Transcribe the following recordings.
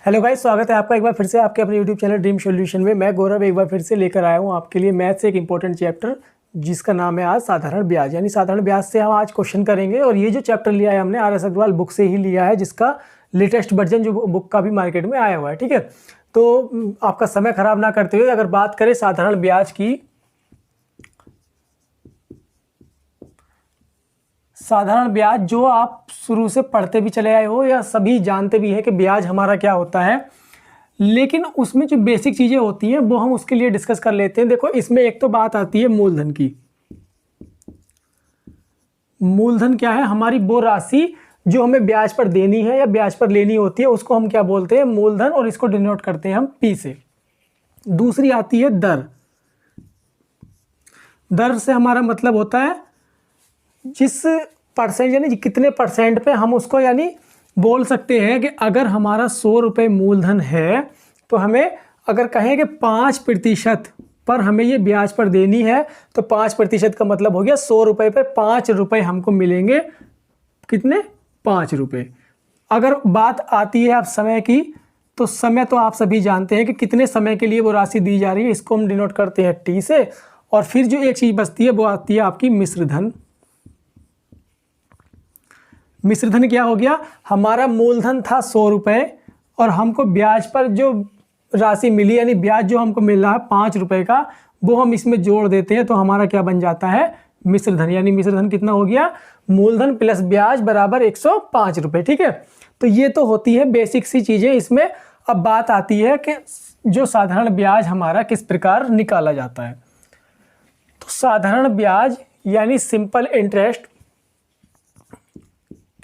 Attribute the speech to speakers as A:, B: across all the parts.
A: Hello guys, स्वागत है आपका एक बार फिर से आपके अपने यूट्यूब चैनल ड्रीम सॉल्यूशन में। मैं गौरव एक बार फिर से लेकर आया हूँ आपके लिए मैथ से एक इंपॉर्टेंट चैप्टर जिसका नाम है आज साधारण ब्याज। यानी साधारण ब्याज से हम आज क्वेश्चन करेंगे और ये जो चैप्टर लिया है हमने आर एस अग्रवाल बुक से ही लिया है, जिसका लेटेस्ट वर्जन जो बुक का भी मार्केट में आया हुआ है। ठीक है, तो आपका समय खराब ना करते हुए अगर बात करें साधारण ब्याज की, साधारण ब्याज जो आप शुरू से पढ़ते भी चले आए हो या सभी जानते भी हैं कि ब्याज हमारा क्या होता है, लेकिन उसमें जो बेसिक चीज़ें होती हैं वो हम उसके लिए डिस्कस कर लेते हैं। देखो, इसमें एक तो बात आती है मूलधन की। मूलधन क्या है? हमारी वो राशि जो हमें ब्याज पर देनी है या ब्याज पर लेनी होती है, उसको हम क्या बोलते हैं? मूलधन, और इसको डिनोट करते हैं हम पी से। दूसरी आती है दर। दर से हमारा मतलब होता है जिस परसेंट, यानी कितने परसेंट पे हम उसको यानी बोल सकते हैं कि अगर हमारा 100 रुपये मूलधन है तो हमें अगर कहें कि 5% पर हमें ये ब्याज पर देनी है, तो 5% का मतलब हो गया 100 रुपये पर 5 रुपये हमको मिलेंगे। कितने? 5 रुपये। अगर बात आती है अब समय की, तो समय तो आप सभी जानते हैं कि कितने समय के लिए वो राशि दी जा रही है, इसको हम डिनोट करते हैं टी से। और फिर जो एक चीज़ बचती है वो आती है आपकी मिश्र धन। मिश्र धन क्या हो गया? हमारा मूलधन था 100 रुपये और हमको ब्याज पर जो राशि मिली, यानी ब्याज जो हमको मिल रहा है 5 रुपये का, वो हम इसमें जोड़ देते हैं तो हमारा क्या बन जाता है? मिश्र धन। यानी मिश्र धन कितना हो गया? मूलधन प्लस ब्याज बराबर 105 रुपये। ठीक है, तो ये तो होती है बेसिक सी चीज़ें इसमें। अब बात आती है कि जो साधारण ब्याज हमारा किस प्रकार निकाला जाता है। तो साधारण ब्याज यानी सिंपल इंटरेस्ट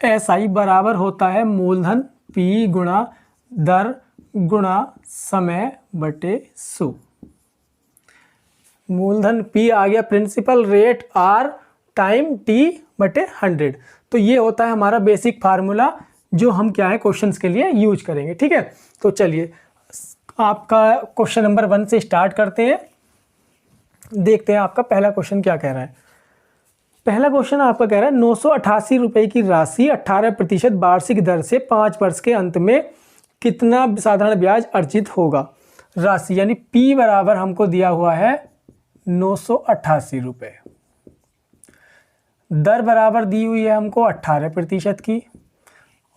A: SI बराबर होता है मूलधन P गुणा दर गुणा समय बटे 100। मूलधन P आ गया, principal rate R time T बटे 100। तो ये होता है हमारा बेसिक फार्मूला जो हम क्या है क्वेश्चंस के लिए यूज करेंगे। ठीक है, तो चलिए आपका क्वेश्चन नंबर 1 से स्टार्ट करते हैं। देखते हैं आपका पहला क्वेश्चन क्या कह रहा है। पहला क्वेश्चन आपका कह रहा है 988 रुपये की राशि 18% वार्षिक दर से 5 वर्ष के अंत में कितना साधारण ब्याज अर्जित होगा। राशि यानी P बराबर हमको दिया हुआ है 988 रुपये, दर बराबर दी हुई है हमको 18% की,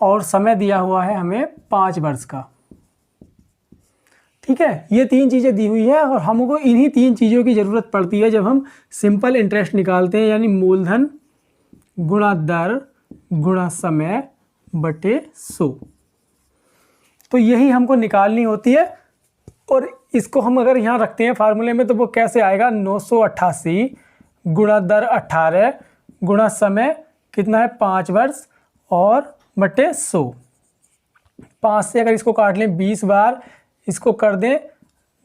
A: और समय दिया हुआ है हमें 5 वर्ष का। ठीक है, ये 3 चीज़ें दी हुई है और हमको इन्हीं 3 चीज़ों की ज़रूरत पड़ती है जब हम सिंपल इंटरेस्ट निकालते हैं, यानी मूलधन गुणा दर गुणा समय बटे 100। तो यही हमको निकालनी होती है। और इसको हम अगर यहाँ रखते हैं फार्मूले में, तो वो कैसे आएगा? 988 गुणा दर 18 गुणा समय कितना है? 5 वर्ष, और बटे 100। 5 से अगर इसको काट लें 20 बार, इसको कर दें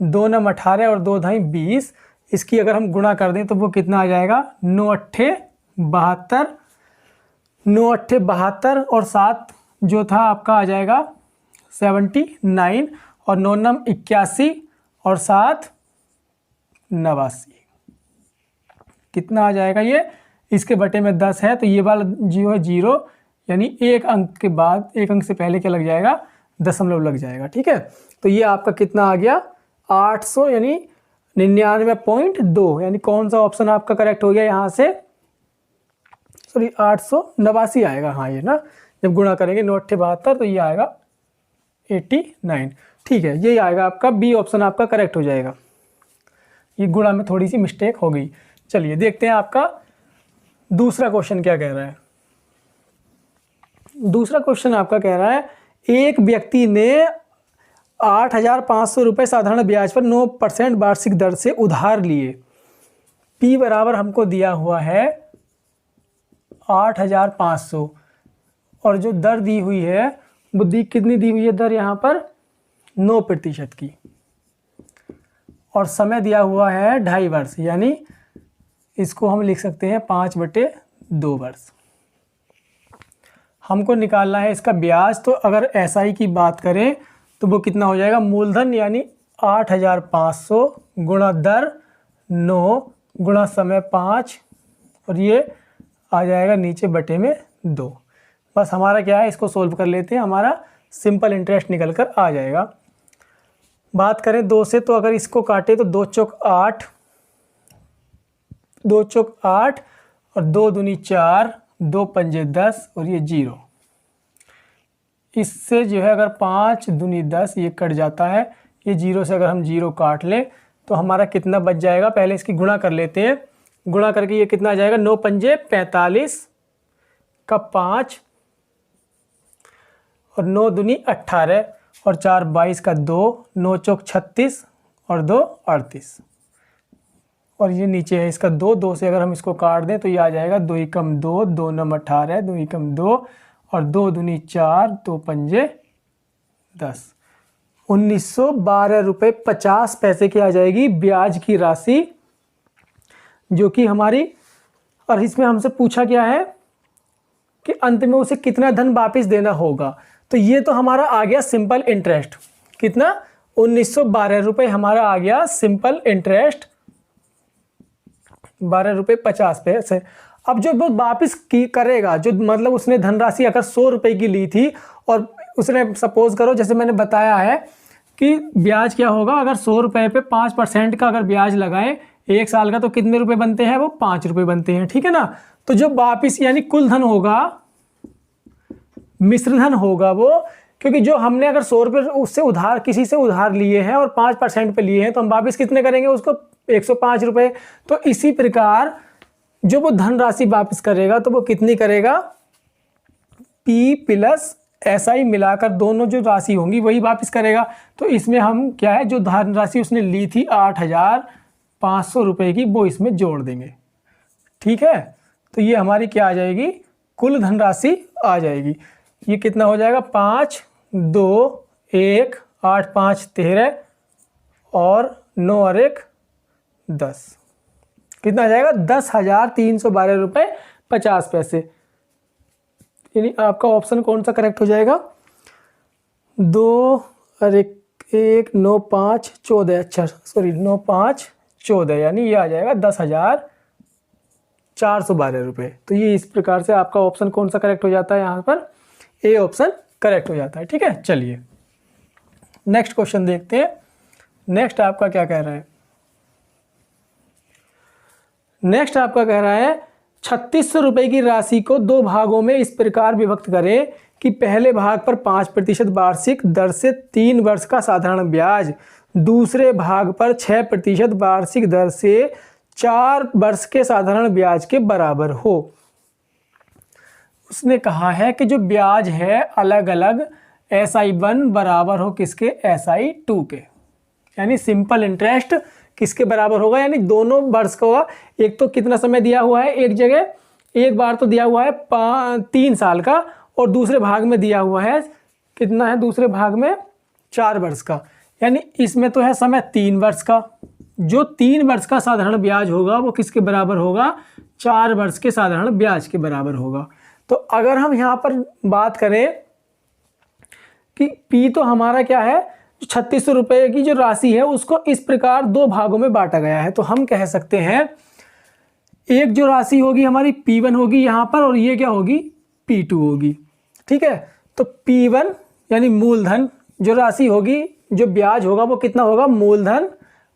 A: 2 9 18 और 2 2 20, इसकी अगर हम गुणा कर दें तो वो कितना आ जाएगा? 9 8 72, 9 8 72 और 7 जो था आपका आ जाएगा 79, और 9 9 81 और 7 89। कितना आ जाएगा ये? इसके बटे में 10 है तो ये वाला जीरो है 0, यानी एक अंक के बाद, एक अंक से पहले क्या लग जाएगा? दशमलव लग जाएगा। ठीक है, तो ये आपका कितना आ गया? 800 यानी 99.2। यानी कौन सा ऑप्शन आपका करेक्ट हो गया यहाँ से? सॉरी, 889 आएगा। हाँ, ये ना जब गुणा करेंगे 9 8 72 तो ये आएगा 89। ठीक है, यही आएगा आपका बी ऑप्शन, आपका करेक्ट हो जाएगा। ये गुणा में थोड़ी सी मिस्टेक हो गई। चलिए देखते हैं आपका दूसरा क्वेश्चन क्या कह रहा है। दूसरा क्वेश्चन आपका कह रहा है एक व्यक्ति ने 8,500 रुपये साधारण ब्याज पर 9% वार्षिक दर से उधार लिए। P बराबर हमको दिया हुआ है 8,500, और जो दर दी हुई है वो कितनी दी हुई है? दर यहाँ पर 9% की, और समय दिया हुआ है 2.5 वर्ष, यानी इसको हम लिख सकते हैं 5/2 वर्ष। हमको निकालना है इसका ब्याज। तो अगर SI की बात करें तो वो कितना हो जाएगा? मूलधन यानी 8,500 गुणा दर 9 गुणा समय 5, और ये आ जाएगा नीचे बटे में 2। बस हमारा क्या है, इसको सोल्व कर लेते हैं। हमारा सिंपल इंटरेस्ट निकल कर आ जाएगा। बात करें 2 से, तो अगर इसको काटे तो 2 चौक 8, 2 चौक 8 और 2 दूनी 4, 2 पंजे 10 और ये 0। इससे जो है अगर 5 दूनी 10 ये कट जाता है, ये 0 से अगर हम 0 काट लें तो हमारा कितना बच जाएगा, पहले इसकी गुणा कर लेते हैं। गुणा करके ये कितना आ जाएगा, 9 पंजे 45 का 5 और 9 दूनी 18 और 4 22 का 2, 9 चौक 36 और 2 38 और ये नीचे है इसका 2, 2 से अगर हम इसको काट दें तो ये आ जाएगा 2 एकम 2, 2 नम 18, 2 एकम 2 और 2 दूनी 4, 2 पंजे 10। 1912 रुपये 50 पैसे की आ जाएगी ब्याज की राशि, जो कि हमारी, और इसमें हमसे पूछा क्या है कि अंत में उसे कितना धन वापस देना होगा। तो ये तो हमारा आ गया सिंपल इंटरेस्ट, कितना 1912 रुपये हमारा आ गया सिंपल इंटरेस्ट, 12 रुपये 50 पैसे। अब जो वो वापस की करेगा, जो मतलब उसने धनराशि अगर 100 रुपये की ली थी और उसने सपोज करो जैसे मैंने बताया है कि ब्याज क्या होगा, अगर 100 रुपये पे 5% का अगर ब्याज लगाएं 1 साल का तो कितने रुपए बनते हैं, वो 5 रुपये बनते हैं, ठीक है ना। तो जो वापिस यानी कुल धन होगा, मिश्र धन होगा वो, क्योंकि जो हमने अगर 100 रुपये उससे उधार किसी से उधार लिए हैं और 5% पे लिए हैं तो हम वापस कितने करेंगे उसको, 105 रुपये। तो इसी प्रकार जो वो धनराशि वापस करेगा तो वो कितनी करेगा, P प्लस SI मिलाकर दोनों जो राशि होंगी वही वापस करेगा। तो इसमें हम क्या है, जो धनराशि उसने ली थी 8,500 रुपये की, वो इसमें जोड़ देंगे, ठीक है। तो ये हमारी क्या आ जाएगी, कुल धनराशि आ जाएगी। ये कितना हो जाएगा, 5, 2, 1, 8, 5, 13 और 9 और 1, 10। कितना आ जाएगा, 10,312 रुपये 50 पैसे। यानी आपका ऑप्शन कौन सा करेक्ट हो जाएगा, 2 और 1, 9, 5, 14, अच्छा सॉरी 9, 5, 14, यानी ये आ जाएगा 10,412 रुपये। तो ये इस प्रकार से आपका ऑप्शन कौन सा करेक्ट हो जाता है, यहाँ पर ए ऑप्शन करेक्ट हो जाता है, ठीक है। चलिए नेक्स्ट क्वेश्चन देखते हैं। नेक्स्ट आपका क्या कह रहा है, नेक्स्ट आपका कह रहा है 3600 रुपये की राशि को 2 भागों में इस प्रकार विभक्त करें कि पहले भाग पर 5% वार्षिक दर से 3 वर्ष का साधारण ब्याज, दूसरे भाग पर 6% वार्षिक दर से 4 वर्ष के साधारण ब्याज के बराबर हो। उसने कहा है कि जो ब्याज है अलग अलग SI1 बराबर हो किसके, SI2 के, यानी सिंपल इंटरेस्ट किसके बराबर होगा, यानी दोनों वर्ष का होगा। एक तो कितना समय दिया हुआ है, एक जगह एक बार तो दिया हुआ है 3 साल का और दूसरे भाग में दिया हुआ है कितना है, दूसरे भाग में 4 वर्ष का, यानी इसमें तो है समय 3 वर्ष का। जो 3 वर्ष का साधारण ब्याज होगा वो किसके बराबर होगा, 4 वर्ष के साधारण ब्याज के बराबर होगा। तो अगर हम यहाँ पर बात करें कि P तो हमारा क्या है, 3600 रुपये की जो राशि है उसको इस प्रकार 2 भागों में बांटा गया है। तो हम कह सकते हैं एक जो राशि होगी हमारी P1 होगी यहाँ पर, और ये क्या होगी, P2 होगी, ठीक है। तो P1 यानी मूलधन जो राशि होगी, जो ब्याज होगा वो कितना होगा, मूलधन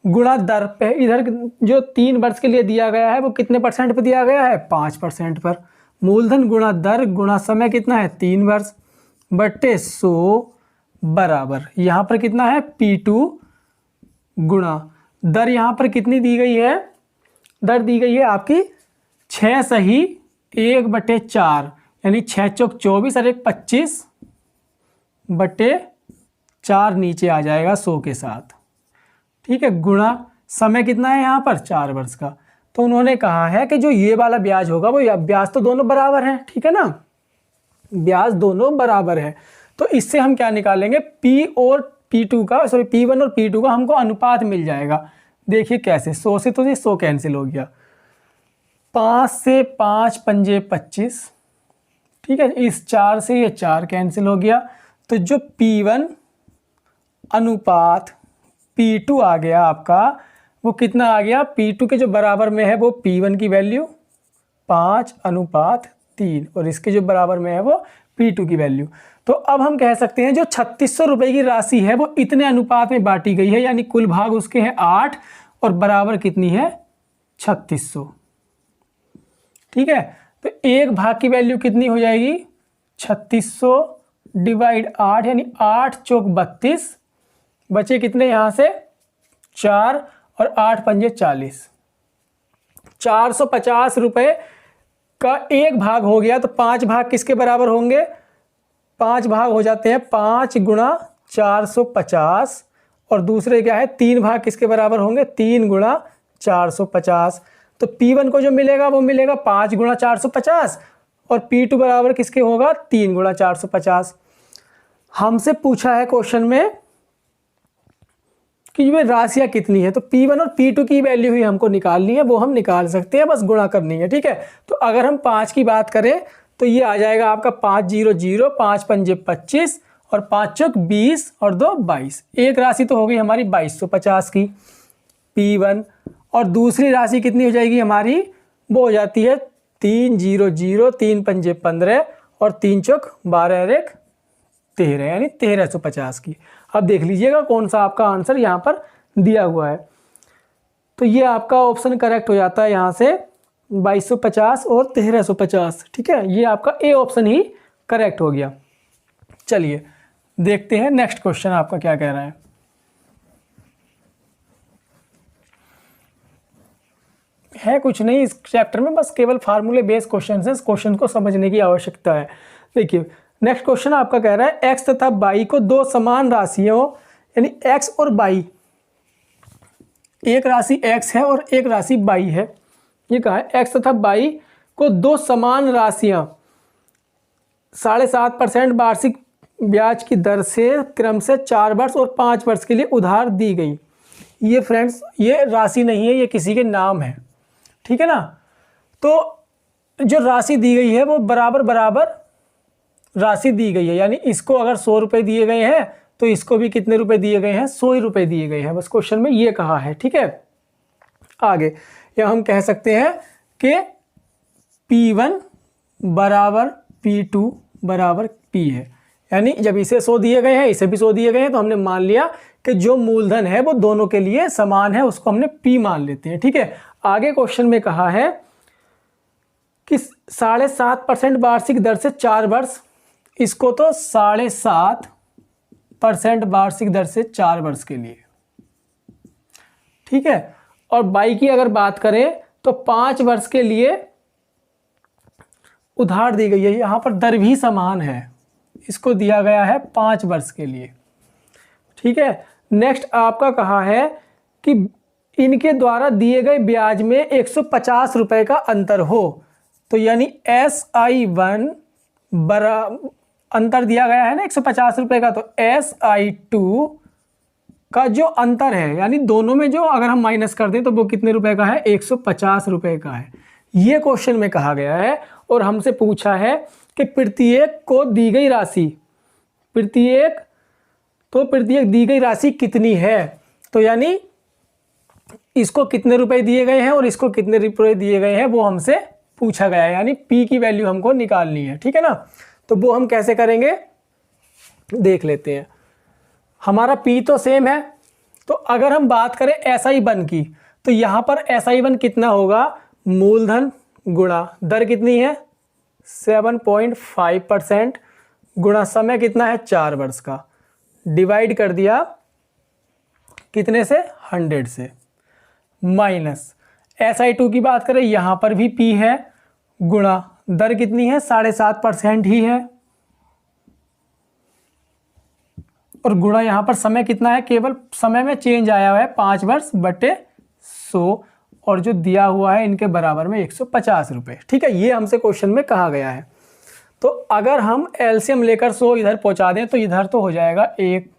A: गुणा दर पे, इधर जो 3 वर्ष के लिए दिया गया है वो कितने % पे दिया गया है, 5% पर। मूलधन गुणा दर गुणा समय कितना है, 3 वर्ष बट्टे 100 बराबर यहाँ पर कितना है, P2 गुणा दर यहाँ पर कितनी दी गई है, दर दी गई है आपकी 6 सही 1/4, यानी 6 चौक 24 और 1 25 बट्टे 4 नीचे आ जाएगा 100 के साथ, ठीक है। गुणा समय कितना है यहाँ पर, 4 वर्ष का। तो उन्होंने कहा है कि जो ये वाला ब्याज होगा वो ब्याज तो दोनों बराबर हैं, ठीक है ना, ब्याज दोनों बराबर है। तो इससे हम क्या निकालेंगे, P और P2 का, सॉरी P1 और P2 का हमको अनुपात मिल जाएगा। देखिए कैसे, 100 से तो ये 100 कैंसिल हो गया, 5 से 5 पंजे 25, ठीक है। इस 4 से ये 4 कैंसिल हो गया। तो जो P1 अनुपात P2 आ गया आपका, वो कितना आ गया, P2 के जो बराबर में है वो P1 की वैल्यू 5 अनुपात 3 और इसके जो बराबर में है वो P2 की वैल्यू। तो अब हम कह सकते हैं जो 3600 रुपये की राशि है वो इतने अनुपात में बांटी गई है, यानी कुल भाग उसके हैं 8 और बराबर कितनी है 3600। ठीक है, तो एक भाग की वैल्यू कितनी हो जाएगी 3600 डिवाइड 8 यानी 8 चौक 32, बचे कितने यहाँ से 4 और 8 पंजे 40। 450 रुपये का एक भाग हो गया, तो 5 भाग किसके बराबर होंगे, 5 भाग हो जाते हैं 5 गुणा 450 और दूसरे क्या है 3 भाग किसके बराबर होंगे 3 गुणा 450। तो P1 को जो मिलेगा वो मिलेगा 5 गुणा 450 और P2 बराबर किसके होगा 3 गुणा 450। हमसे पूछा है क्वेश्चन में कि ये राशियाँ कितनी है, तो P1 और P2 की वैल्यू ही हमको निकालनी है, वो हम निकाल सकते हैं, बस गुणा करनी है। ठीक है, तो अगर हम 5 की बात करें तो ये आ जाएगा आपका 5 0 0, 5 पंजे 25 और 5 चौक 20 और 2 22। एक राशि तो हो गई हमारी 2250 की P1 और दूसरी राशि कितनी हो जाएगी हमारी, वो हो जाती है 3 0 0, 3 पंजे 15 और 3 चौक 12 और 1 13 यानी 1350 की। अब देख लीजिएगा कौन सा आपका आंसर यहाँ पर दिया हुआ है। तो ये आपका ऑप्शन करेक्ट हो जाता है यहाँ से 2250 और 1350। ठीक है, ये आपका ए ऑप्शन ही करेक्ट हो गया। चलिए देखते हैं नेक्स्ट क्वेश्चन आपका क्या कह रहा है कुछ नहीं इस चैप्टर में, बस केवल फार्मूले बेस्ड क्वेश्चन है, इस क्वेश्चन को समझने की आवश्यकता है। देखिए नेक्स्ट क्वेश्चन आपका कह रहा है x तथा y को दो समान राशियों यानी x और y, एक राशि x है और एक राशि y है। ये कहा है x तथा y को दो समान राशियां 7.5% वार्षिक ब्याज की दर से क्रम से 4 वर्ष और 5 वर्ष के लिए उधार दी गई। ये फ्रेंड्स ये राशि नहीं है, ये किसी के नाम है। ठीक है ना, तो जो राशि दी गई है वो बराबर बराबर राशि दी गई है, यानी इसको अगर 100 रुपये दिए गए हैं तो इसको भी कितने रुपए दिए गए हैं 100 ही रुपये दिए गए हैं, बस क्वेश्चन में ये कहा है। ठीक है, आगे या हम कह सकते हैं कि P1 बराबर P2 बराबर P है, यानी जब इसे 100 दिए गए हैं इसे भी 100 दिए गए हैं तो हमने मान लिया कि जो मूलधन है वो दोनों के लिए समान है, उसको हमने P मान लेते हैं। ठीक है, आगे क्वेश्चन में कहा है कि 7.5% वार्षिक दर से 4 वर्ष, इसको तो 7.5% वार्षिक दर से 4 वर्ष के लिए। ठीक है, और बाई की अगर बात करें तो 5 वर्ष के लिए उधार दी गई है, यहां पर दर भी समान है, इसको दिया गया है 5 वर्ष के लिए। ठीक है, नेक्स्ट आपका कहा है कि इनके द्वारा दिए गए ब्याज में 150 रुपए का अंतर हो, तो यानी SI1 अंतर दिया गया है ना 150 रुपए का, तो SI2 का जो अंतर है यानी दोनों में जो अगर हम माइनस कर दें तो वो कितने रुपए का है 150 रुपए का है। ये क्वेश्चन में कहा गया है और हमसे पूछा है कि प्रत्येक को दी गई राशि, प्रत्येक दी गई राशि कितनी है, तो यानी इसको कितने रुपए दिए गए हैं और इसको कितने रुपए दिए गए हैं वो हमसे पूछा गया है, यानी P की वैल्यू हमको निकालनी है। ठीक है ना, तो वो हम कैसे करेंगे देख लेते हैं। हमारा P तो सेम है, तो अगर हम बात करें SI1 की तो यहाँ पर SI1 कितना होगा, मूलधन गुणा दर कितनी है 7.5% गुणा समय कितना है 4 वर्ष का, डिवाइड कर दिया कितने से 100 से, माइनस SI2 की बात करें यहाँ पर भी P है, गुणा दर कितनी है 7.5% ही है, और गुणा यहाँ पर समय कितना है, केवल समय में चेंज आया हुआ है 5 वर्ष बटे 100 और जो दिया हुआ है इनके बराबर में 150 रुपये। ठीक है, ये हमसे क्वेश्चन में कहा गया है। तो अगर हम एलसीएम लेकर 100 इधर पहुँचा दें तो इधर तो हो जाएगा एक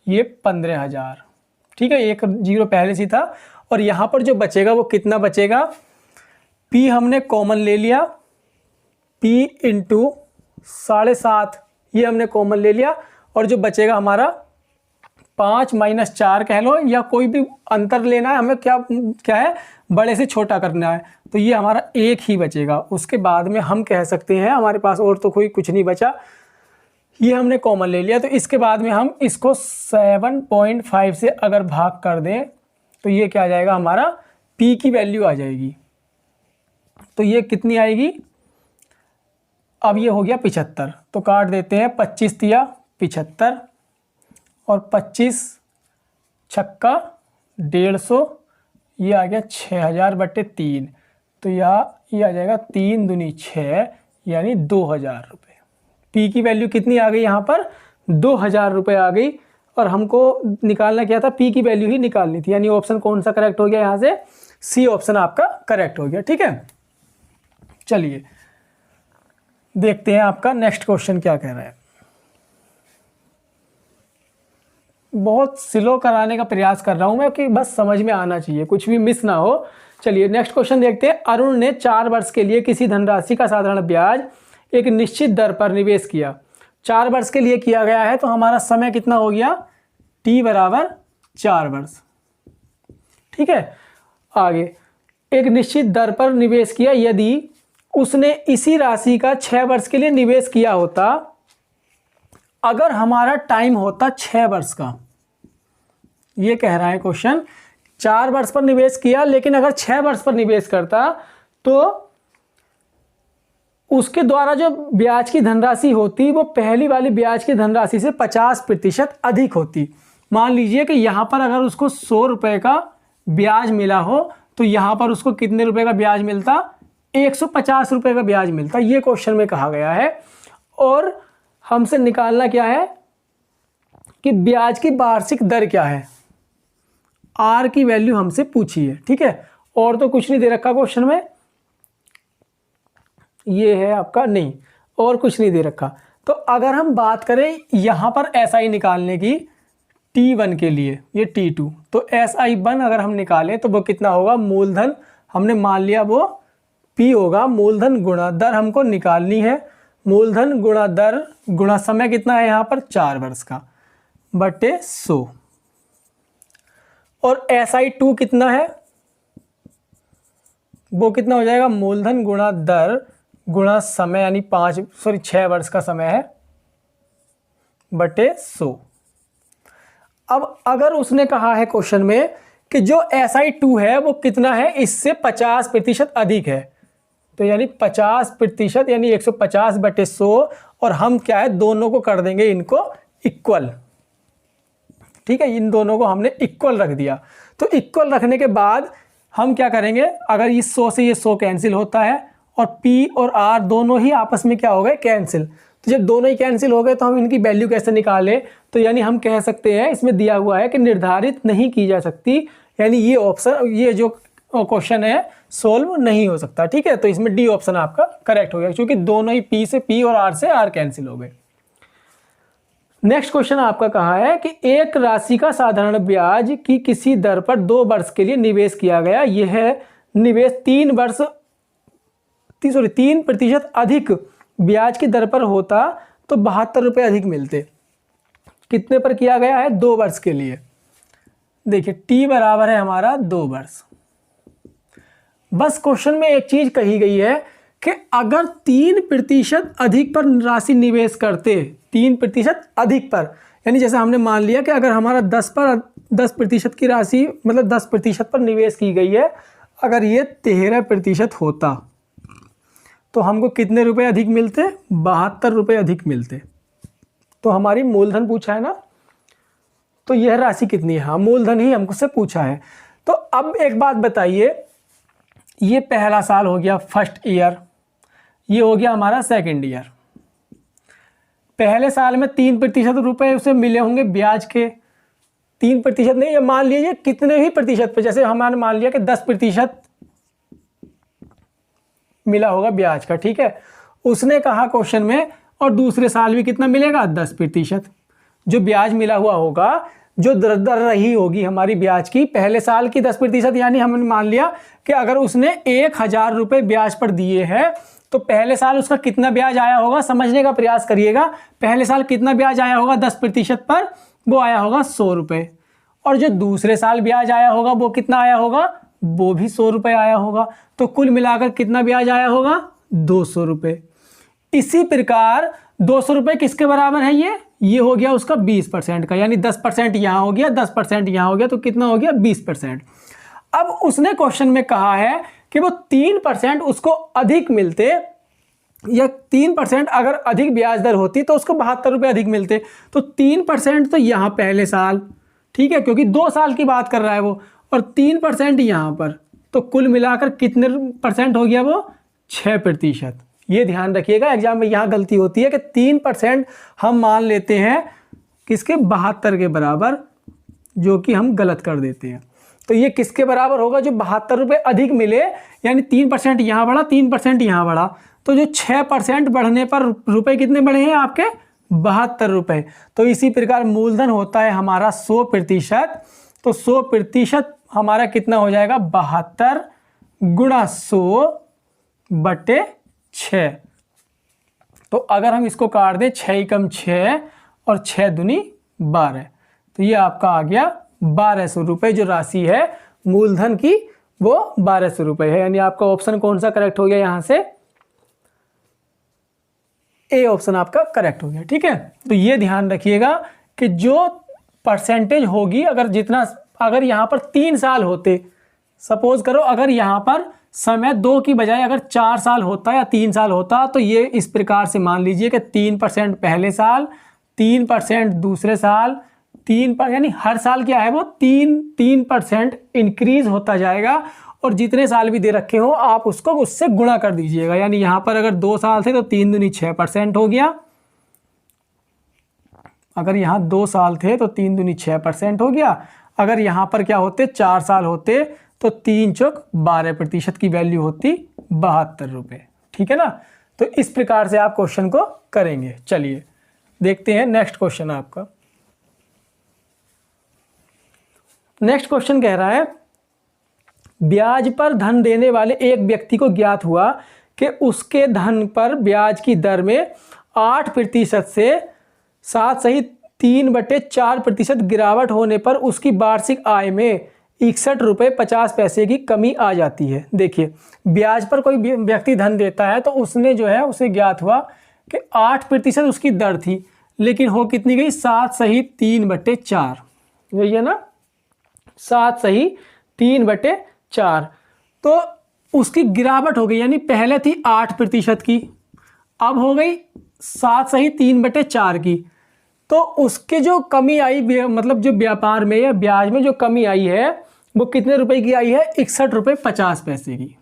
A: ये 15,000। ठीक है, एक जीरो पहले से था और यहाँ पर जो बचेगा वो कितना बचेगा, P हमने कॉमन ले लिया, P इंटू 7.5 ये हमने कॉमन ले लिया और जो बचेगा हमारा 5 - 4 कह लो या कोई भी अंतर लेना है हमें, क्या है बड़े से छोटा करना है, तो ये हमारा 1 ही बचेगा। उसके बाद में हम कह सकते हैं हमारे पास और तो कोई कुछ नहीं बचा, ये हमने कॉमन ले लिया। तो इसके बाद में हम इसको 7.5 से अगर भाग कर दें तो ये क्या आ जाएगा, हमारा p की वैल्यू आ जाएगी। तो ये कितनी आएगी, अब ये हो गया 75, तो काट देते हैं, 25 दिया 75 और 25 छक्का 150, ये आ गया 6000/3, तो यहाँ ये आ जाएगा 3 दूनी 6 यानी 2000 रुपये। पी की वैल्यू कितनी आ गई, यहाँ पर 2000 रुपये आ गई। और हमको निकालना क्या था, पी की वैल्यू ही निकालनी थी, यानी ऑप्शन कौन सा करेक्ट हो गया, यहाँ से सी ऑप्शन आपका करेक्ट हो गया। ठीक है, चलिए देखते हैं आपका नेक्स्ट क्वेश्चन क्या कह रहा है। बहुत स्लो कराने का प्रयास कर रहा हूं मैं कि बस समझ में आना चाहिए, कुछ भी मिस ना हो। चलिए नेक्स्ट क्वेश्चन देखते हैं। अरुण ने 4 वर्ष के लिए किसी धनराशि का साधारण ब्याज एक निश्चित दर पर निवेश किया। 4 वर्ष के लिए किया गया है, तो हमारा समय कितना हो गया, t बराबर 4 वर्ष। ठीक है, आगे एक निश्चित दर पर निवेश किया, यदि उसने इसी राशि का 6 वर्ष के लिए निवेश किया होता, अगर हमारा टाइम होता 6 वर्ष का, ये कह रहा है क्वेश्चन, 4 वर्ष पर निवेश किया, लेकिन अगर 6 वर्ष पर निवेश करता तो उसके द्वारा जो ब्याज की धनराशि होती वो पहली वाली ब्याज की धनराशि से 50% अधिक होती। मान लीजिए कि यहाँ पर अगर उसको 100 रुपये का ब्याज मिला हो, तो यहाँ पर उसको कितने रुपए का ब्याज मिलता, 150 रुपये का ब्याज मिलता। ये क्वेश्चन में कहा गया है। और हमसे निकालना क्या है कि ब्याज की वार्षिक दर क्या है, आर की वैल्यू हमसे पूछी है। ठीक है, और तो कुछ नहीं दे रखा क्वेश्चन में, ये है आपका, नहीं और कुछ नहीं दे रखा। तो अगर हम बात करें यहाँ पर SI निकालने की T1 के लिए, ये T2, तो SI1 अगर हम निकालें तो वो कितना होगा, मूलधन हमने मान लिया वो P होगा, मूलधन गुणा दर हमको निकालनी है, मूलधन गुणा दर गुणा समय कितना है यहाँ पर 4 वर्ष का बटे 100। और SI2 कितना है, वो कितना हो जाएगा, मूलधन गुणा दर गुणा समय यानी 6 वर्ष का समय है बटे 100। अब अगर उसने कहा है क्वेश्चन में कि जो SI2 है वो कितना है, इससे 50% अधिक है, तो यानी 50% यानी 150/100, और हम क्या है दोनों को कर देंगे इनको इक्वल। ठीक है, इन दोनों को हमने इक्वल रख दिया। तो इक्वल रखने के बाद हम क्या करेंगे, अगर इस 100 से ये 100 कैंसिल होता है और P और R दोनों ही आपस में क्या हो गए, कैंसिल। तो जब दोनों ही कैंसिल हो गए तो हम इनकी वैल्यू कैसे निकालें, तो यानी हम कह सकते हैं, इसमें दिया हुआ है कि निर्धारित नहीं की जा सकती, यानी ये ऑप्शन, ये जो क्वेश्चन है सोल्व नहीं हो सकता। ठीक है, तो इसमें डी ऑप्शन आपका करेक्ट हो गया, क्योंकि दोनों ही P से P और R से R कैंसिल हो गए। नेक्स्ट क्वेश्चन आपका कहा है कि एक राशि का साधारण ब्याज की किसी दर पर 2 वर्ष के लिए निवेश किया गया, यह निवेश 3% अधिक ब्याज की दर पर होता तो 72 रुपये अधिक मिलते। कितने पर किया गया है, 2 वर्ष के लिए। देखिए T बराबर है हमारा 2 वर्ष। बस क्वेश्चन में एक चीज कही गई है कि अगर 3% अधिक पर राशि निवेश करते, 3% अधिक पर, यानी जैसे हमने मान लिया कि अगर हमारा 10% की राशि मतलब 10% पर निवेश की गई है, अगर ये 13% होता तो हमको कितने रुपए अधिक मिलते, 72 रुपये अधिक मिलते। तो हमारी मूलधन पूछा है ना, तो यह राशि कितनी है, हाँ मूलधन ही हमको से पूछा है। तो अब एक बात बताइए, ये पहला साल हो गया फर्स्ट ईयर, ये हो गया हमारा सेकंड ईयर। पहले साल में 3% रुपए उसे मिले होंगे ब्याज के, 3% नहीं, ये मान लीजिए कितने ही प्रतिशत पे, जैसे हमारे मान लिया कि 10% मिला होगा ब्याज का। ठीक है, उसने कहा क्वेश्चन में, और दूसरे साल भी कितना मिलेगा, 10%। जो ब्याज मिला हुआ होगा, जो दर रही होगी हमारी ब्याज की, पहले साल की 10%, यानी हमने मान लिया कि अगर उसने 1000 रुपये ब्याज पर दिए हैं तो पहले साल उसका कितना ब्याज आया होगा, समझने का प्रयास करिएगा। पहले साल कितना ब्याज आया होगा 10% पर, वो आया होगा 100 रुपये। और जो दूसरे साल ब्याज आया होगा वो कितना आया होगा, वो भी 100 रुपये आया होगा, तो कुल मिलाकर कितना ब्याज आया होगा? 200 रुपये। इसी प्रकार 200 रुपये किसके बराबर है? ये हो गया उसका 20% का, यानी 10% यहाँ हो गया, 10% यहाँ हो गया, तो कितना हो गया? 20%। अब उसने क्वेश्चन में कहा है कि वो 3% उसको अधिक मिलते, या 3% अगर अधिक ब्याज दर होती तो उसको 72 रुपये अधिक मिलते। तो 3% तो यहाँ पहले साल, ठीक है, क्योंकि 2 साल की बात कर रहा है वो, और 3% यहाँ पर, तो कुल मिलाकर कितने % हो गया वो? 6%। ये ध्यान रखिएगा, एग्जाम में यहाँ गलती होती है कि 3% हम मान लेते हैं किसके? 72 के बराबर, जो कि हम गलत कर देते हैं। तो ये किसके बराबर होगा? जो 72 रुपये अधिक मिले, यानी 3% यहाँ बढ़ा, 3% यहाँ बढ़ा, तो जो 6% बढ़ने पर रुपए कितने बढ़े हैं आपके? 72 रुपये। तो इसी प्रकार मूलधन होता है हमारा 100%, तो 100% हमारा कितना हो जाएगा? 72 गुणा 100/6। तो अगर हम इसको काट दें, 6 एकम 6 और 6 दूनी 12, तो ये आपका आ गया 1200 रुपये। जो राशि है मूलधन की वो 1200 रुपये है, यानी आपका ऑप्शन कौन सा करेक्ट हो गया? यहाँ से ए ऑप्शन आपका करेक्ट हो गया, ठीक है। तो ये ध्यान रखिएगा कि जो परसेंटेज होगी, अगर यहाँ पर 3 साल होते, सपोज करो अगर यहाँ पर समय 2 की बजाय अगर 4 साल होता या 3 साल होता, तो ये इस प्रकार से मान लीजिए कि 3% पहले साल, 3% दूसरे साल, यानी हर साल क्या है वो 3% इंक्रीज होता जाएगा, और जितने साल भी दे रखे हो आप उसको उससे गुणा कर दीजिएगा। यानी यहाँ पर अगर 2 साल थे तो 3 दूनी 6% हो गया, अगर यहाँ 2 साल थे तो 3 दूनी 6% हो गया। अगर यहाँ पर क्या होते? 4 साल होते तो 3 चौक 12% की वैल्यू होती 72 रुपये, ठीक है ना। तो इस प्रकार से आप क्वेश्चन को करेंगे। चलिए देखते हैं नेक्स्ट क्वेश्चन आपका। नेक्स्ट क्वेश्चन कह रहा है, ब्याज पर धन देने वाले एक व्यक्ति को ज्ञात हुआ कि उसके धन पर ब्याज की दर में 8% से 7.3/4% गिरावट होने पर उसकी वार्षिक आय में 61 रुपये 50 पैसे की कमी आ जाती है। देखिए, ब्याज पर कोई व्यक्ति धन देता है तो उसने जो है उसे ज्ञात हुआ कि 8% उसकी दर थी, लेकिन हो कितनी गई? 7.3/4, यही है ना, 7.3/4। तो उसकी गिरावट हो गई, यानी पहले थी 8% की, अब हो गई 7.3/4 की। तो उसके जो कमी आई, मतलब जो व्यापार में या ब्याज में जो कमी आई है वो कितने रुपए की आई है? 61 रुपये 50 पैसे की।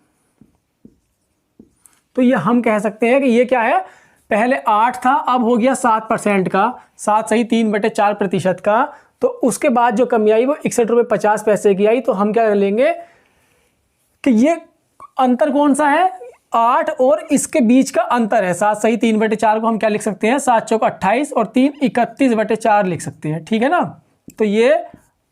A: तो ये हम कह सकते हैं कि ये क्या है? पहले 8 था, अब हो गया 7% का, 7.3/4% का। तो उसके बाद जो कमी आई वो 61 रुपये 50 पैसे की आई। तो हम क्या लेंगे कि ये अंतर कौन सा है? 8 और इसके बीच का अंतर है। 7.3/4 को हम क्या लिख सकते हैं? 7 चौक 28 और 3 31/4 लिख सकते हैं, ठीक है ना। तो ये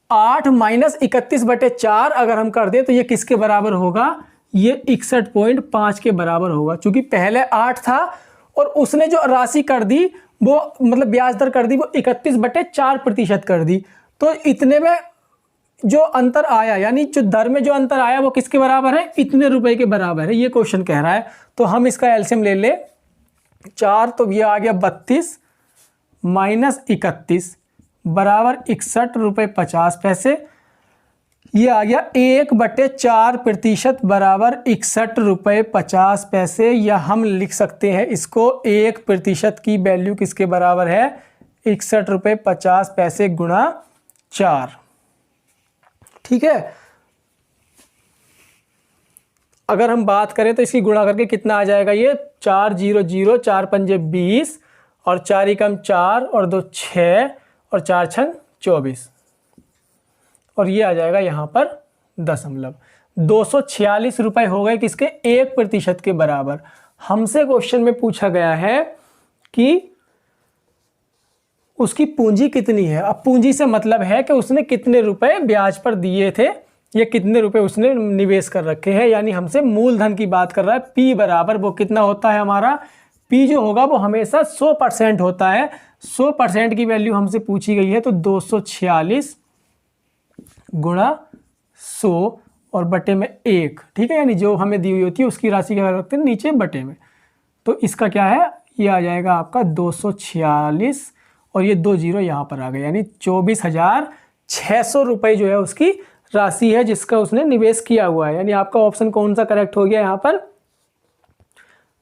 A: 8 - 31/4 अगर हम कर दें तो ये किसके बराबर होगा? ये 61.5 के बराबर होगा। चूंकि पहले 8 था और उसने जो राशि कर दी वो, मतलब ब्याज दर कर दी वो 31/4% कर दी। तो इतने में जो अंतर आया, यानी जो दर में जो अंतर आया वो किसके बराबर है? इतने रुपए के बराबर है। ये क्वेश्चन कह रहा है। तो हम इसका एलसीएम ले ले 4, तो ये आ गया 32 - 31 बराबर 61 रुपये 50 पैसे। ये आ गया 1/4% बराबर 61 रुपये 50 पैसे। या हम लिख सकते हैं इसको 1% की वैल्यू किसके बराबर है? 61 रुपये 50 पैसे गुणा 4, ठीक है। अगर हम बात करें तो इसकी गुणा करके कितना आ जाएगा? ये 4 0 0 4 5 20 और 4 एकम 4 और 2 6 और 4 6 24, और ये आ जाएगा यहाँ पर दशमलव। 246 रुपये हो गए किसके? 1% के बराबर। हमसे क्वेश्चन में पूछा गया है कि उसकी पूंजी कितनी है। अब पूंजी से मतलब है कि उसने कितने रुपए ब्याज पर दिए थे या कितने रुपए उसने निवेश कर रखे हैं, यानी हमसे मूलधन की बात कर रहा है। P बराबर वो कितना होता है हमारा? P जो होगा वो हमेशा 100% होता है। 100% की वैल्यू हमसे पूछी गई है, तो 246 गुणा 100, और बटे में 1, ठीक है, यानी जो हमें दी हुई होती है उसकी राशि क्या रखते हैं नीचे बटे में। तो इसका क्या है, ये आ जाएगा आपका 246 और ये 2 जीरो यहाँ पर आ गए, यानी 24,600 रुपये जो है उसकी राशि है जिसका उसने निवेश किया हुआ है। यानी आपका ऑप्शन कौन सा करेक्ट हो गया यहाँ पर,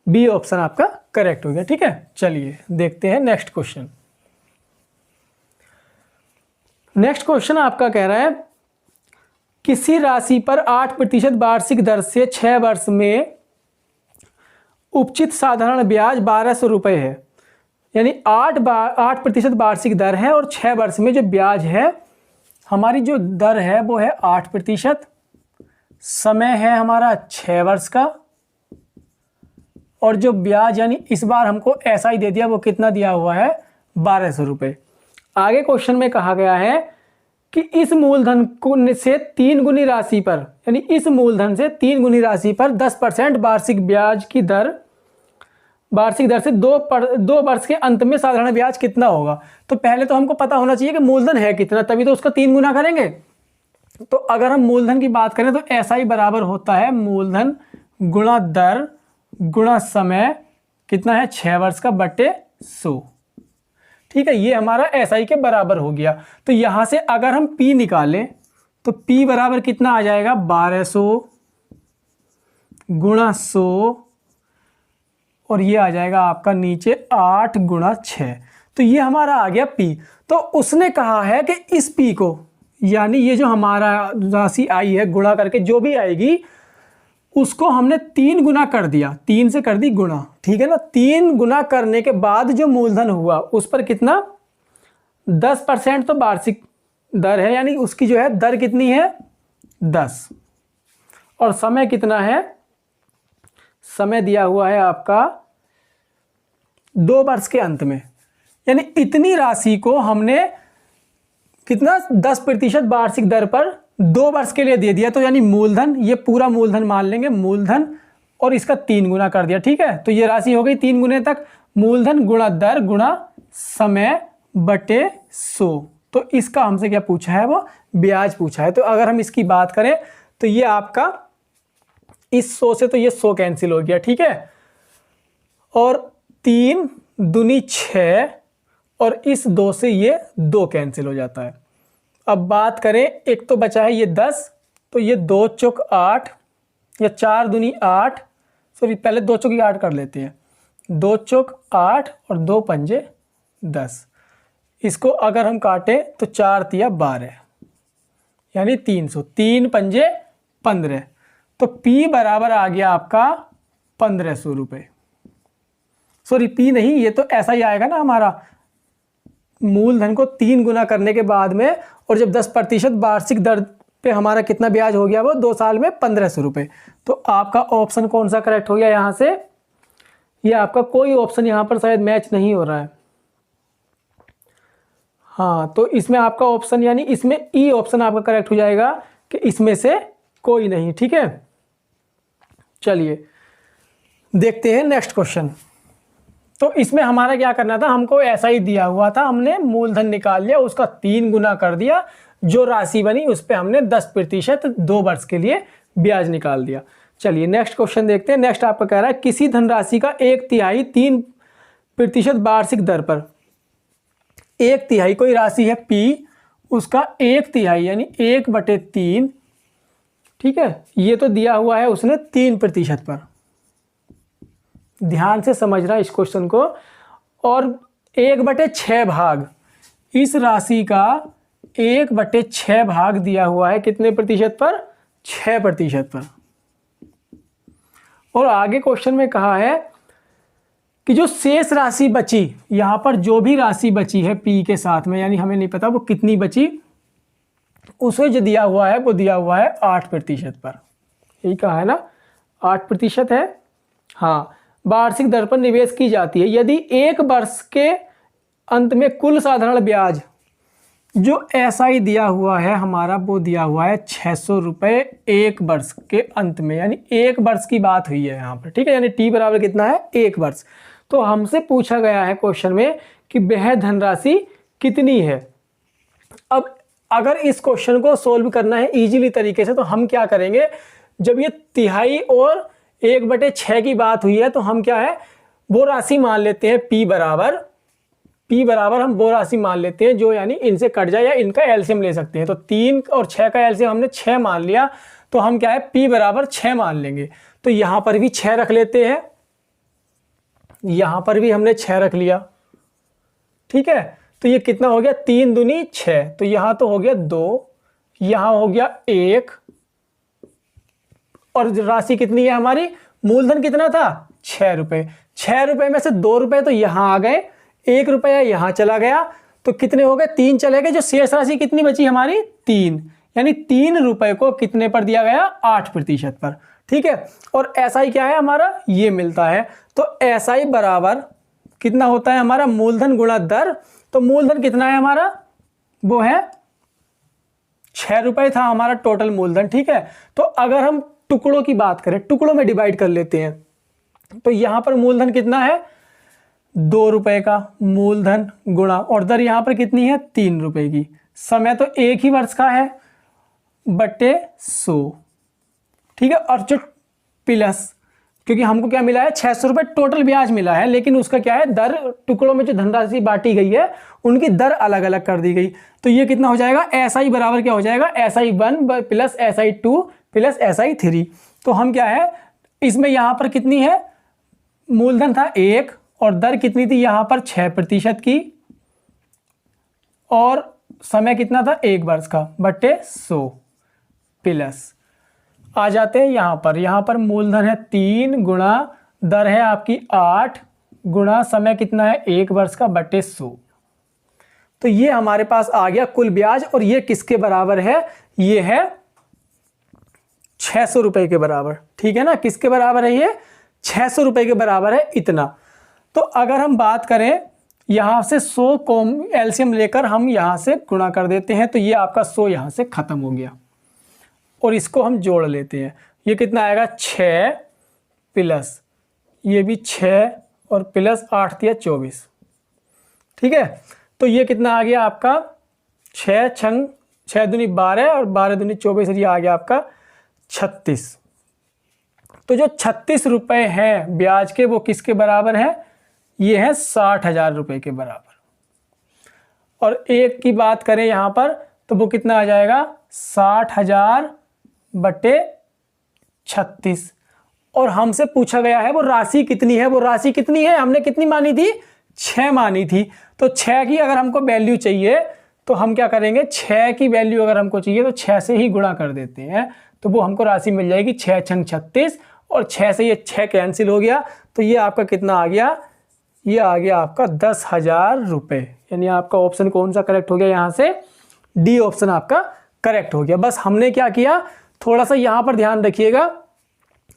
A: बी ऑप्शन आपका करेक्ट हो गया। ठीक है, चलिए देखते हैं नेक्स्ट क्वेश्चन। नेक्स्ट क्वेश्चन आपका कह रहा है किसी राशि पर 8% वार्षिक दर से 6 वर्ष में उपचित साधारण ब्याज 1200 रुपये है। यानी 8% वार्षिक दर है और 6 वर्ष में जो ब्याज है, हमारी जो दर है वो है 8%, समय है हमारा 6 वर्ष का, और जो ब्याज यानी इस बार हमको ऐसा ही दे दिया, वो कितना दिया हुआ है 1200 रुपये। आगे क्वेश्चन में कहा गया है कि इस मूलधन को से 3 गुनी राशि पर, यानी इस मूलधन से 3 गुनी राशि पर 10% वार्षिक ब्याज की दर, वार्षिक दर से 2 वर्ष के अंत में साधारण ब्याज कितना होगा। तो पहले तो हमको पता होना चाहिए कि मूलधन है कितना, तभी तो उसका 3 गुना करेंगे। तो अगर हम मूलधन की बात करें तो ऐसा ही बराबर होता है मूलधन गुणा दर गुणा समय, कितना है 6 वर्ष का बटे 100। ठीक है, ये हमारा SI के बराबर हो गया। तो यहाँ से अगर हम P निकालें तो P बराबर कितना आ जाएगा 1200 गुणा 100, और ये आ जाएगा आपका नीचे 8 गुणा 6। तो ये हमारा आ गया P। तो उसने कहा है कि इस P को, यानी ये जो हमारा राशि आई है गुणा करके जो भी आएगी उसको हमने 3 गुना कर दिया, 3 से कर दी गुणा, ठीक है ना। 3 गुना करने के बाद जो मूलधन हुआ उस पर कितना 10% तो वार्षिक दर है, यानी उसकी जो है दर कितनी है 10, और समय कितना है, समय दिया हुआ है आपका 2 वर्ष के अंत में। यानी इतनी राशि को हमने कितना 10% वार्षिक दर पर 2 वर्ष के लिए दे दिया। तो यानी मूलधन, ये पूरा मूलधन मान लेंगे मूलधन, और इसका 3 गुना कर दिया। ठीक है, तो ये राशि हो गई 3 गुने तक, मूलधन गुणा दर गुणा समय बटे 100। तो इसका हमसे क्या पूछा है, वो ब्याज पूछा है। तो अगर हम इसकी बात करें तो ये आपका इस 100 से तो ये 100 कैंसिल हो गया, ठीक है, और 3 दूनी 6, और इस 2 से ये 2 कैंसिल हो जाता है। अब बात करें, एक तो बचा है ये 10, तो ये 2 चौक 8 या 4 दूनी 8, सॉरी पहले 2 चौक 8 कर लेते हैं, 2 चौक 8 और 2 पंजे 10। इसको अगर हम काटें तो 4 तिया 12, यानी 300, 3 पंजे 15। तो P बराबर आ गया आपका 1500 रुपये। सॉरी P नहीं, ये तो ऐसा ही आएगा ना हमारा, मूलधन को 3 गुना करने के बाद में, और जब 10% वार्षिक दर पे हमारा कितना ब्याज हो गया वो 2 साल में 1500 रुपये। तो आपका ऑप्शन कौन सा करेक्ट हो गया यहाँ से, ये आपका कोई ऑप्शन यहाँ पर शायद मैच नहीं हो रहा है। हाँ, तो इसमें आपका ऑप्शन, यानी इसमें ई ऑप्शन आपका करेक्ट हो जाएगा कि इसमें से कोई नहीं। ठीक है, चलिए देखते हैं नेक्स्ट क्वेश्चन। तो इसमें हमारा क्या करना था, हमको ऐसा ही दिया हुआ था, हमने मूलधन निकाल लिया, उसका 3 गुना कर दिया, जो राशि बनी उस पर हमने 10% 2 वर्ष के लिए ब्याज निकाल दिया। चलिए नेक्स्ट क्वेश्चन देखते हैं। नेक्स्ट आपका कह रहा है किसी धनराशि का 1/3 3% वार्षिक दर पर, 1/3 कोई राशि है P, उसका 1/3 यानी 1/3, ठीक है, ये तो दिया हुआ है उसने 3% पर। ध्यान से समझना इस क्वेश्चन को। और 1/6 भाग, इस राशि का 1/6 भाग दिया हुआ है कितने प्रतिशत पर, 6% पर। और आगे क्वेश्चन में कहा है कि जो शेष राशि बची, यहां पर जो भी राशि बची है P के साथ में, यानी हमें नहीं पता वो कितनी बची, उसे जो दिया हुआ है वो दिया हुआ है 8% पर। यही कहा है ना, 8% है। हाँ, वार्षिक दर पर निवेश की जाती है यदि 1 वर्ष के अंत में कुल साधारण ब्याज जो SI दिया हुआ है हमारा, वो दिया हुआ है 600 रुपये 1 वर्ष के अंत में, यानी 1 वर्ष की बात हुई है यहाँ पर। ठीक है, यानी T बराबर कितना है 1 वर्ष। तो हमसे पूछा गया है क्वेश्चन में कि वह धनराशि कितनी है। अब अगर इस क्वेश्चन को सोल्व करना है इजीली तरीके से तो हम क्या करेंगे, जब ये तिहाई और 1/6 की बात हुई है तो हम क्या है वो राशि मान लेते हैं P बराबर हम वो राशि मान लेते हैं जो यानी इनसे कट जाए या इनका एलसीएम ले सकते हैं। तो 3 और 6 का एलसीएम हमने 6 मान लिया, तो हम क्या है P बराबर 6 मान लेंगे। तो यहां पर भी 6 रख लेते हैं, यहां पर भी हमने 6 रख लिया, ठीक है। तो ये कितना हो गया 3 दूनी 6, तो यहां तो हो गया 2, यहां हो गया 1, और राशि कितनी है हमारी, मूलधन कितना था 6 रुपए। 6 रुपए में से 2 रुपए तो यहां आ गए, 1 रुपया यहां चला गया, तो कितने हो गए 3 चले गए। जो शेष राशि कितनी बची हमारी 3, यानी 3 रुपए को कितने पर दिया गया 8% पर, ठीक है। और एसआई क्या है हमारा ये मिलता है, तो एसआई बराबर कितना होता है हमारा मूलधन गुणा दर। तो मूलधन कितना है हमारा, वो है 6 रुपए था हमारा टोटल मूलधन, ठीक है। तो अगर हम टुकड़ों की बात करें, टुकड़ों में डिवाइड कर लेते हैं, तो यहां पर मूलधन कितना है 2 रुपए का मूलधन गुणा, और दर यहां पर कितनी है 3 रुपए की। समय तो एक ही वर्ष का है बटे 100, ठीक है। और जो प्लस, क्योंकि हमको क्या मिला है 600 रुपए टोटल ब्याज मिला है, लेकिन उसका क्या है दर, टुकड़ों में जो धनराशि बांटी गई है उनकी दर अलग अलग कर दी गई। तो ये कितना हो जाएगा एसआई बराबर क्या हो जाएगा SI1 plus SI2 plus SI3। तो हम क्या है इसमें यहां पर कितनी है, मूलधन था 1 और दर कितनी थी यहां पर 6% की, और समय कितना था 1 वर्ष का बटे 100 प्लस आ जाते हैं यहां पर मूलधन है 3 गुणा दर है आपकी 8 गुणा समय कितना है 1 वर्ष का बटे 100। तो ये हमारे पास आ गया कुल ब्याज, और ये किसके बराबर है, ये है 600 रुपए के बराबर, ठीक है ना। किसके बराबर है ये 600 रुपए के बराबर है इतना। तो अगर हम बात करें यहां से 100 को एलसीएम लेकर हम यहां से गुणा कर देते हैं, तो ये आपका 100 यहां से खत्म हो गया, और इसको हम जोड़ लेते हैं। ये कितना आएगा 6 प्लस ये भी 6 और प्लस 8 दिया 24, ठीक है। तो ये कितना आ गया आपका 6 दूनी 12 और 12 दूनी 24, ये आ गया आपका 36। तो जो 36 रुपए हैं ब्याज के वो किसके बराबर है, ये है 60,000 रुपए के बराबर। और एक की बात करें यहां पर तो वो कितना आ जाएगा 60,000 बटे 36, और हमसे पूछा गया है वो राशि कितनी है। वो राशि कितनी है, हमने कितनी मानी थी 6 मानी थी। तो 6 की अगर हमको वैल्यू चाहिए तो हम क्या करेंगे, 6 की वैल्यू अगर हमको चाहिए तो 6 से ही गुणा कर देते हैं, तो वो हमको राशि मिल जाएगी 6 छंग 36, और 6 से ये 6 कैंसिल हो गया, तो ये आपका कितना आ गया, ये आ गया आपका 10,000 रुपए। यानी आपका ऑप्शन कौन सा करेक्ट हो गया, यहाँ से डी ऑप्शन आपका करेक्ट हो गया। बस हमने क्या किया, थोड़ा सा यहाँ पर ध्यान रखिएगा,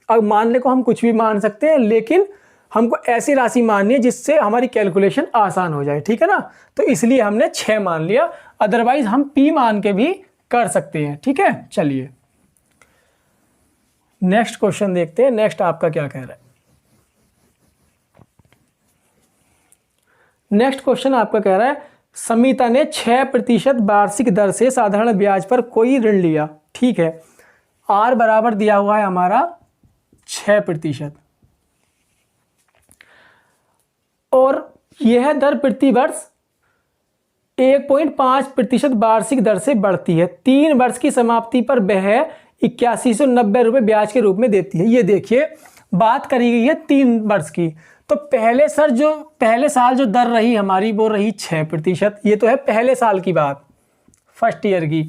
A: अब मानने को हम कुछ भी मान सकते हैं, लेकिन हमको ऐसी राशि माननी है जिससे हमारी कैलकुलेशन आसान हो जाए, ठीक है ना। तो इसलिए हमने 6 मान लिया, अदरवाइज हम P मान के भी कर सकते हैं, ठीक है। चलिए नेक्स्ट क्वेश्चन देखते हैं, नेक्स्ट आपका क्या कह रहा है। नेक्स्ट क्वेश्चन आपका कह रहा है समिता ने 6% वार्षिक दर से साधारण ब्याज पर कोई ऋण लिया, ठीक है। R बराबर दिया हुआ है हमारा 6%, और यह दर प्रति वर्ष 1.5% वार्षिक दर से बढ़ती है। 3 वर्ष की समाप्ति पर वह 8190 रुपये ब्याज के रूप में देती है। ये देखिए बात करी गई है 3 वर्ष की, तो पहले साल जो दर रही हमारी वो रही 6%। ये तो है पहले साल की बात, फर्स्ट ईयर की।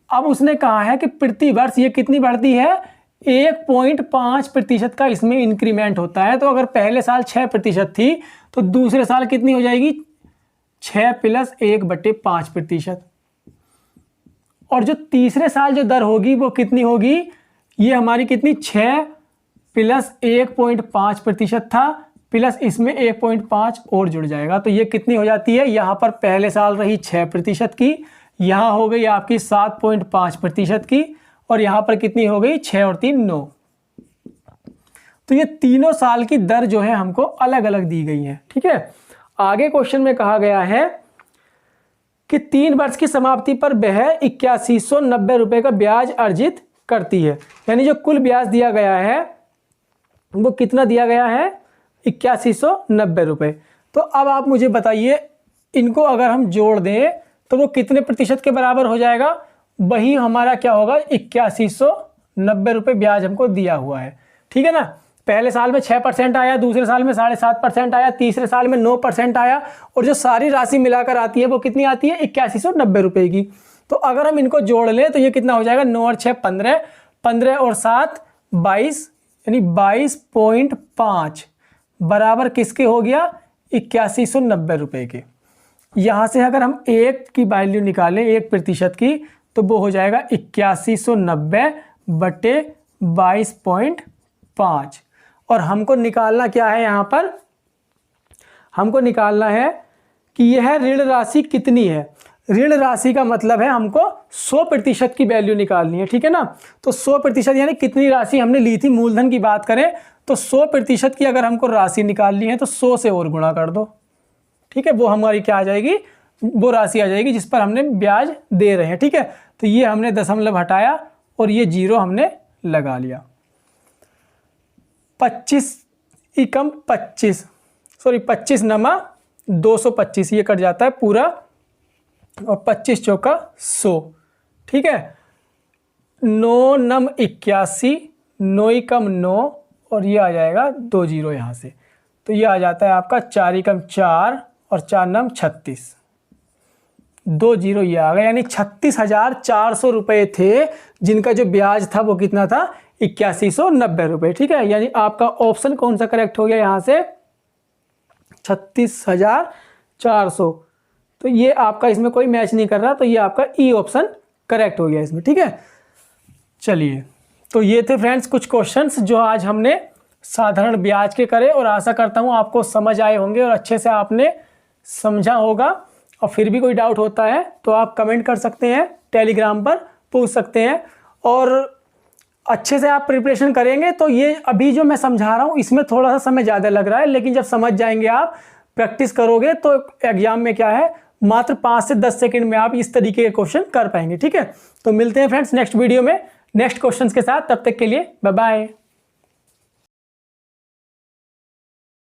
A: अब उसने कहा है कि प्रति वर्ष ये कितनी बढ़ती है, 1.5% का इसमें इंक्रीमेंट होता है। तो अगर पहले साल 6% थी तो दूसरे साल कितनी हो जाएगी 6 प्लस 1/5%, और जो तीसरे साल जो दर होगी वो कितनी होगी, ये हमारी कितनी 6 प्लस 1.5% था, प्लस इसमें 1.5 और जुड़ जाएगा, तो ये कितनी हो जाती है, यहाँ पर पहले साल रही 6% की, यहाँ हो गई आपकी 7.5% की, और यहाँ पर कितनी हो गई 6 और 3 9। तो ये तीनों साल की दर जो है हमको अलग अलग दी गई है, ठीक है। आगे क्वेश्चन में कहा गया है कि 3 वर्ष की समाप्ति पर वह 8190 रुपये का ब्याज अर्जित करती है। यानी जो कुल ब्याज दिया गया है वो कितना दिया गया है, 8190 रुपये। तो अब आप मुझे बताइए, इनको अगर हम जोड़ दें तो वो कितने प्रतिशत के बराबर हो जाएगा? वही हमारा क्या होगा, 8190 रुपये ब्याज हमको दिया हुआ है, ठीक है ना। पहले साल में 6% आया, दूसरे साल में 7.5% आया, तीसरे साल में 9% आया, और जो सारी राशि मिलाकर आती है वो कितनी आती है, 8190 रुपये की। तो अगर हम इनको जोड़ लें तो ये कितना हो जाएगा, 9 और 6 15, 15 और 7 22, यानी 22.5 बराबर किसके हो गया, 8190 रुपये के। यहाँ से अगर हम 1 की वैल्यू निकालें, 1% की, तो वो हो जाएगा 8190 बटे 22.5। और हमको निकालना क्या है, यहाँ पर हमको निकालना है कि यह ऋण राशि कितनी है। ऋण राशि का मतलब है हमको 100% की वैल्यू निकालनी है, ठीक है ना। तो 100% यानी कितनी राशि हमने ली थी, मूलधन की बात करें तो 100% की अगर हमको राशि निकालनी है तो 100 से और गुणा कर दो, ठीक है। वो हमारी क्या आ जाएगी, वो राशि आ जाएगी जिस पर हमने ब्याज दे रहे हैं, ठीक है। तो ये हमने दशमलव हटाया और ये 0 हमने लगा लिया। 25 नमा 225, ये कट जाता है पूरा, और 25 चौका 100, ठीक है। 9 नम 81, 9 एकम 9, और ये आ जाएगा 2 0 यहाँ से, तो ये आ जाता है आपका 4 एकम 4 और 4 नम 36, 2 0 ये आ गया। यानी 36,400 रुपये थे जिनका जो ब्याज था वो कितना था, 8190 रुपये, ठीक है। यानी आपका ऑप्शन कौन सा करेक्ट हो गया यहाँ से, 36,400। तो ये आपका इसमें कोई मैच नहीं कर रहा, तो ये आपका ई ऑप्शन करेक्ट हो गया इसमें, ठीक है। चलिए, तो ये थे फ्रेंड्स कुछ क्वेश्चंस जो आज हमने साधारण ब्याज के करे, और आशा करता हूँ आपको समझ आए होंगे और अच्छे से आपने समझा होगा। और फिर भी कोई डाउट होता है तो आप कमेंट कर सकते हैं, टेलीग्राम पर पूछ सकते हैं, और अच्छे से आप प्रिपरेशन करेंगे तो ये अभी जो मैं समझा रहा हूँ इसमें थोड़ा सा समय ज़्यादा लग रहा है, लेकिन जब समझ जाएंगे आप, प्रैक्टिस करोगे तो एग्जाम में क्या है, मात्र 5 से 10 सेकंड में आप इस तरीके के क्वेश्चन कर पाएंगे, ठीक है। तो मिलते हैं फ्रेंड्स नेक्स्ट वीडियो में नेक्स्ट क्वेश्चंस के साथ, तब तक के लिए बाय बाय।